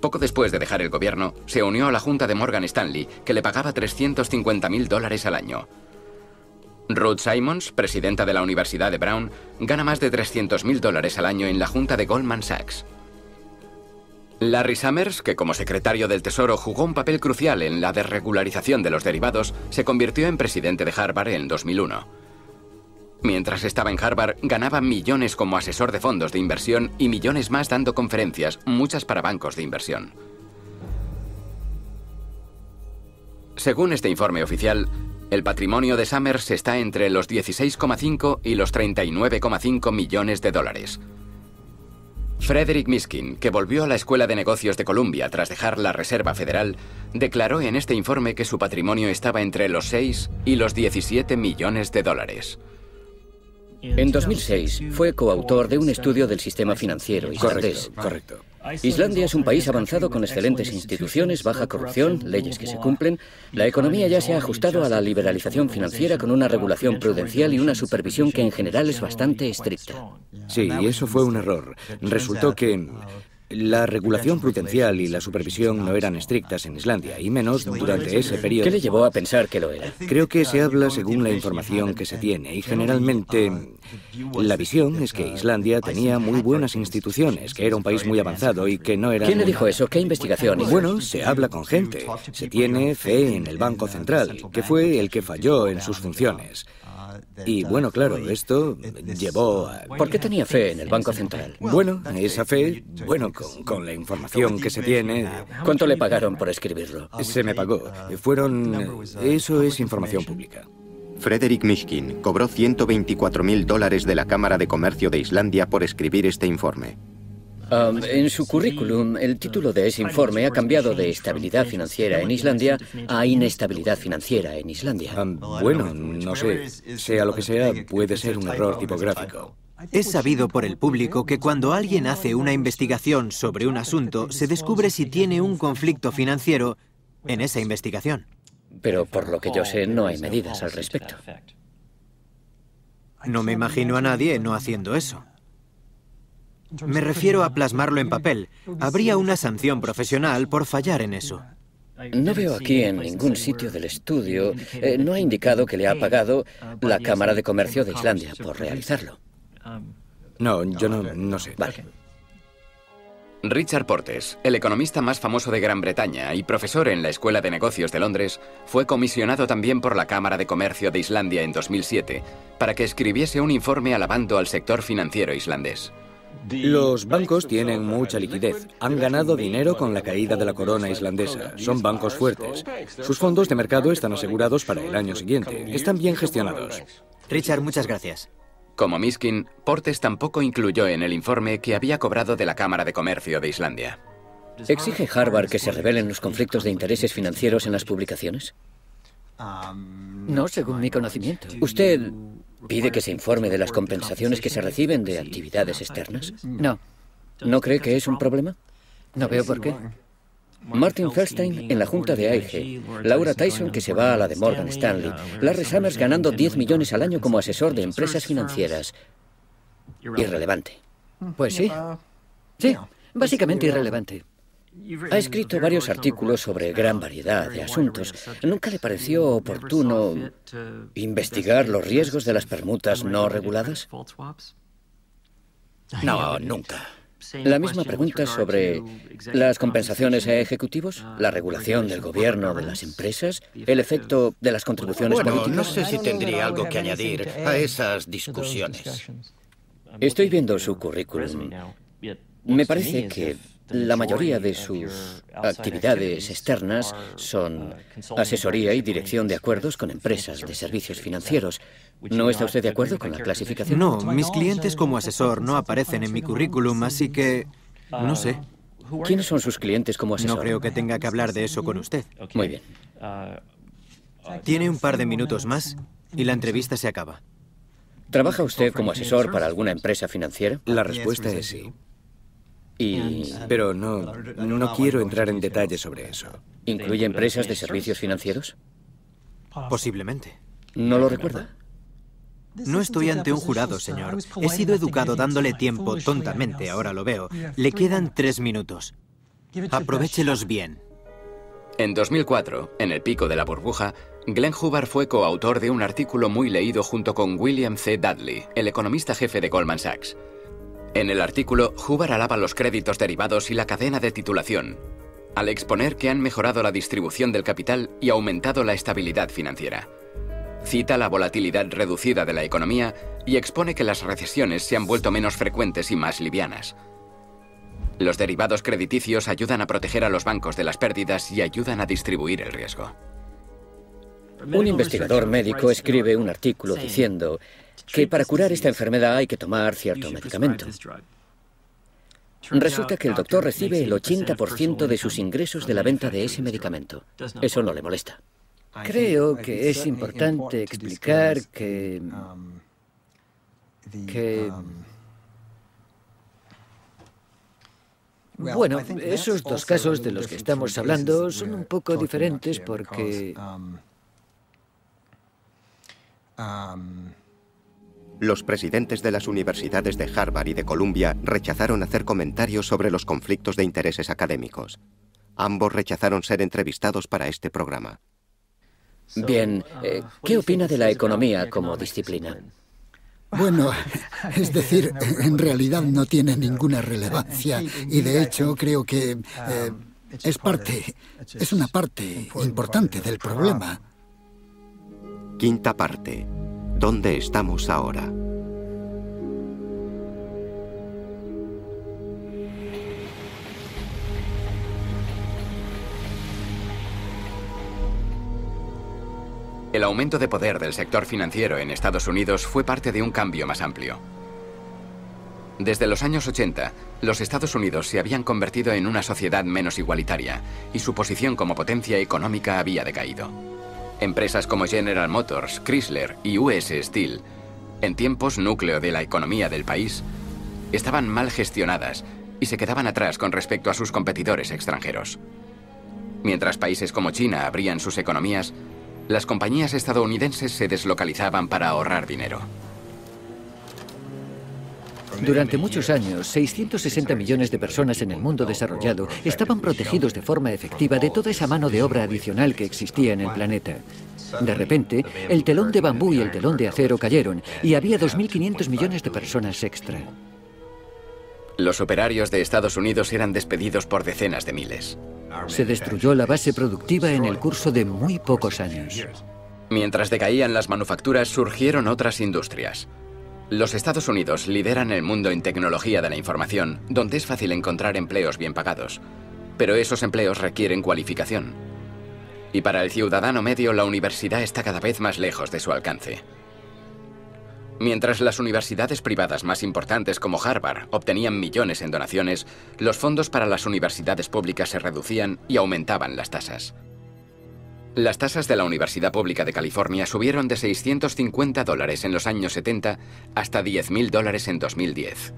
Poco después de dejar el gobierno, se unió a la junta de Morgan Stanley, que le pagaba $350.000 al año. Ruth Simons, presidenta de la Universidad de Brown, gana más de $300.000 al año en la junta de Goldman Sachs. Larry Summers, que como secretario del Tesoro jugó un papel crucial en la desregularización de los derivados, se convirtió en presidente de Harvard en 2001. Mientras estaba en Harvard, ganaba millones como asesor de fondos de inversión y millones más dando conferencias, muchas para bancos de inversión. Según este informe oficial, el patrimonio de Summers está entre los 16,5 y los 39,5 millones de dólares. Frederick Mishkin, que volvió a la Escuela de Negocios de Columbia tras dejar la Reserva Federal, declaró en este informe que su patrimonio estaba entre los 6 y los 17 millones de dólares. En 2006 fue coautor de un estudio del sistema financiero islandés. Correcto. Islandia es un país avanzado con excelentes instituciones, baja corrupción, leyes que se cumplen. La economía ya se ha ajustado a la liberalización financiera con una regulación prudencial y una supervisión que en general es bastante estricta. Sí, y eso fue un error. Resultó que la regulación prudencial y la supervisión no eran estrictas en Islandia, y menos durante ese periodo. ¿Qué le llevó a pensar que lo era? Creo que se habla según la información que se tiene, y generalmente la visión es que Islandia tenía muy buenas instituciones, que era un país muy avanzado y que no era... ¿Quién le dijo eso? ¿Qué investigación? Bueno, se habla con gente. Se tiene fe en el Banco Central, que fue el que falló en sus funciones. Y bueno, claro, esto llevó a... ¿Por qué tenía fe en el Banco Central? Bueno, esa fe, con la información que se tiene... ¿Cuánto le pagaron por escribirlo? Se me pagó. Eso es información pública. Frederick Mishkin cobró $124.000 de la Cámara de Comercio de Islandia por escribir este informe. En su currículum, el título de ese informe ha cambiado de estabilidad financiera en Islandia a inestabilidad financiera en Islandia. Bueno, no sé. Sea lo que sea, puede ser un error tipográfico. Es sabido por el público que cuando alguien hace una investigación sobre un asunto, se descubre si tiene un conflicto financiero en esa investigación. Pero por lo que yo sé, no hay medidas al respecto. No me imagino a nadie no haciendo eso. Me refiero a plasmarlo en papel. Habría una sanción profesional por fallar en eso. No veo aquí en ningún sitio del estudio, no ha indicado que le ha pagado la Cámara de Comercio de Islandia por realizarlo. No, yo no sé. Vale. Richard Portes, el economista más famoso de Gran Bretaña y profesor en la Escuela de Negocios de Londres, fue comisionado también por la Cámara de Comercio de Islandia en 2007 para que escribiese un informe alabando al sector financiero islandés. Los bancos tienen mucha liquidez. Han ganado dinero con la caída de la corona islandesa. Son bancos fuertes. Sus fondos de mercado están asegurados para el año siguiente. Están bien gestionados. Richard, muchas gracias. Como Mishkin, Portes tampoco incluyó en el informe que había cobrado de la Cámara de Comercio de Islandia. ¿Exige Harvard que se revelen los conflictos de intereses financieros en las publicaciones? No, según mi conocimiento. ¿Usted pide que se informe de las compensaciones que se reciben de actividades externas? No. ¿No cree que es un problema? No veo por qué. Martin Feldstein en la junta de AIG, Laura Tyson que se va a la de Morgan Stanley, Larry Summers ganando 10 millones al año como asesor de empresas financieras. Irrelevante. Pues sí. Sí, básicamente irrelevante. Ha escrito varios artículos sobre gran variedad de asuntos. ¿Nunca le pareció oportuno investigar los riesgos de las permutas no reguladas? No, nunca. La misma pregunta sobre las compensaciones a ejecutivos, la regulación del gobierno de las empresas, el efecto de las contribuciones políticas. No sé si tendría algo que añadir a esas discusiones. Estoy viendo su currículum. Me parece que la mayoría de sus actividades externas son asesoría y dirección de acuerdos con empresas de servicios financieros. ¿No está usted de acuerdo con la clasificación? No, mis clientes como asesor no aparecen en mi currículum, así que no sé. ¿Quiénes son sus clientes como asesor? No creo que tenga que hablar de eso con usted. Muy bien. Tiene un par de minutos más y la entrevista se acaba. ¿Trabaja usted como asesor para alguna empresa financiera? La respuesta es sí. Pero no quiero entrar en detalles sobre eso. ¿Incluye empresas de servicios financieros? Posiblemente. ¿No lo recuerda? No estoy ante un jurado, señor. He sido educado dándole tiempo tontamente, ahora lo veo. Le quedan 3 minutos. Aprovéchelos bien. En 2004, en el pico de la burbuja, Glenn Hubbard fue coautor de un artículo muy leído junto con William C. Dudley, el economista jefe de Goldman Sachs. En el artículo, Hubbard alaba los créditos derivados y la cadena de titulación, al exponer que han mejorado la distribución del capital y aumentado la estabilidad financiera. Cita la volatilidad reducida de la economía y expone que las recesiones se han vuelto menos frecuentes y más livianas. Los derivados crediticios ayudan a proteger a los bancos de las pérdidas y ayudan a distribuir el riesgo. Un investigador médico escribe un artículo diciendo que para curar esta enfermedad hay que tomar cierto medicamento. Resulta que el doctor recibe el 80% de sus ingresos de la venta de ese medicamento. Eso no le molesta. Creo que es importante explicar que bueno, esos dos casos de los que estamos hablando son un poco diferentes porque Los presidentes de las universidades de Harvard y de Columbia rechazaron hacer comentarios sobre los conflictos de intereses académicos. Ambos rechazaron ser entrevistados para este programa. Bien, ¿qué opina de la economía como disciplina? Bueno, es decir, en realidad no tiene ninguna relevancia y de hecho creo que es una parte importante del problema. Quinta parte. ¿Dónde estamos ahora? El aumento de poder del sector financiero en Estados Unidos fue parte de un cambio más amplio. Desde los años 80, los Estados Unidos se habían convertido en una sociedad menos igualitaria y su posición como potencia económica había decaído. Empresas como General Motors, Chrysler y US Steel, en tiempos núcleo de la economía del país, estaban mal gestionadas y se quedaban atrás con respecto a sus competidores extranjeros. Mientras países como China abrían sus economías, las compañías estadounidenses se deslocalizaban para ahorrar dinero. durante muchos años, 660 millones de personas en el mundo desarrollado estaban protegidos de forma efectiva de toda esa mano de obra adicional que existía en el planeta. De repente, el telón de bambú y el telón de acero cayeron y había 2.500 millones de personas extra. Los operarios de Estados Unidos eran despedidos por decenas de miles. Se destruyó la base productiva en el curso de muy pocos años. Mientras decaían las manufacturas, surgieron otras industrias. Los Estados Unidos lideran el mundo en tecnología de la información, donde es fácil encontrar empleos bien pagados. Pero esos empleos requieren cualificación. Y para el ciudadano medio, la universidad está cada vez más lejos de su alcance. Mientras las universidades privadas más importantes como Harvard obtenían millones en donaciones, los fondos para las universidades públicas se reducían y aumentaban las tasas. Las tasas de la Universidad Pública de California subieron de $650 en los años 70 hasta $10.000 en 2010.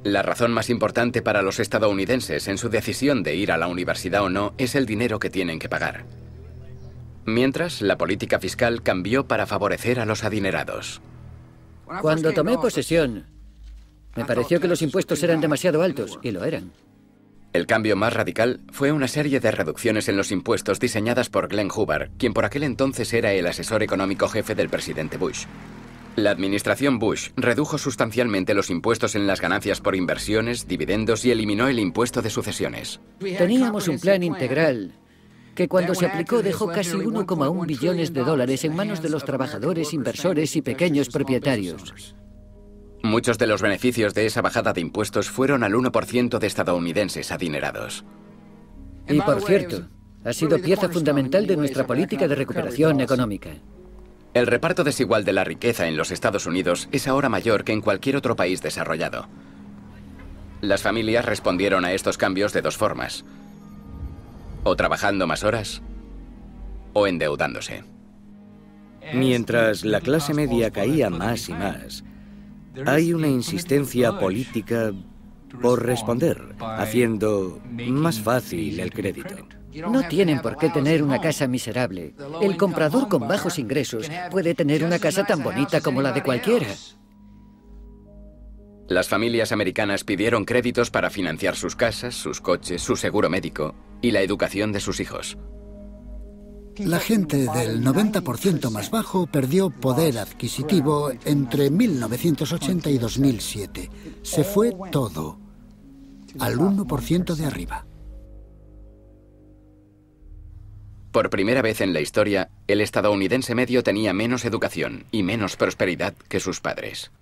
La razón más importante para los estadounidenses en su decisión de ir a la universidad o no es el dinero que tienen que pagar. Mientras, la política fiscal cambió para favorecer a los adinerados. Cuando tomé posesión, me pareció que los impuestos eran demasiado altos, y lo eran. El cambio más radical fue una serie de reducciones en los impuestos diseñadas por Glenn Hubbard, quien por aquel entonces era el asesor económico jefe del presidente Bush. La administración Bush redujo sustancialmente los impuestos en las ganancias por inversiones, dividendos y eliminó el impuesto de sucesiones. Teníamos un plan integral que cuando se aplicó dejó casi 1,1 billones de dólares en manos de los trabajadores, inversores y pequeños propietarios. Muchos de los beneficios de esa bajada de impuestos fueron al 1% de estadounidenses adinerados. Y por cierto, ha sido pieza fundamental de nuestra política de recuperación económica. El reparto desigual de la riqueza en los Estados Unidos es ahora mayor que en cualquier otro país desarrollado. Las familias respondieron a estos cambios de dos formas: o trabajando más horas, o endeudándose. Mientras la clase media caía más y más, hay una insistencia política por responder, haciendo más fácil el crédito. No tienen por qué tener una casa miserable. El comprador con bajos ingresos puede tener una casa tan bonita como la de cualquiera. Las familias americanas pidieron créditos para financiar sus casas, sus coches, su seguro médico y la educación de sus hijos. La gente del 90% más bajo perdió poder adquisitivo entre 1980 y 2007. Se fue todo al 1% de arriba. Por primera vez en la historia, el estadounidense medio tenía menos educación y menos prosperidad que sus padres.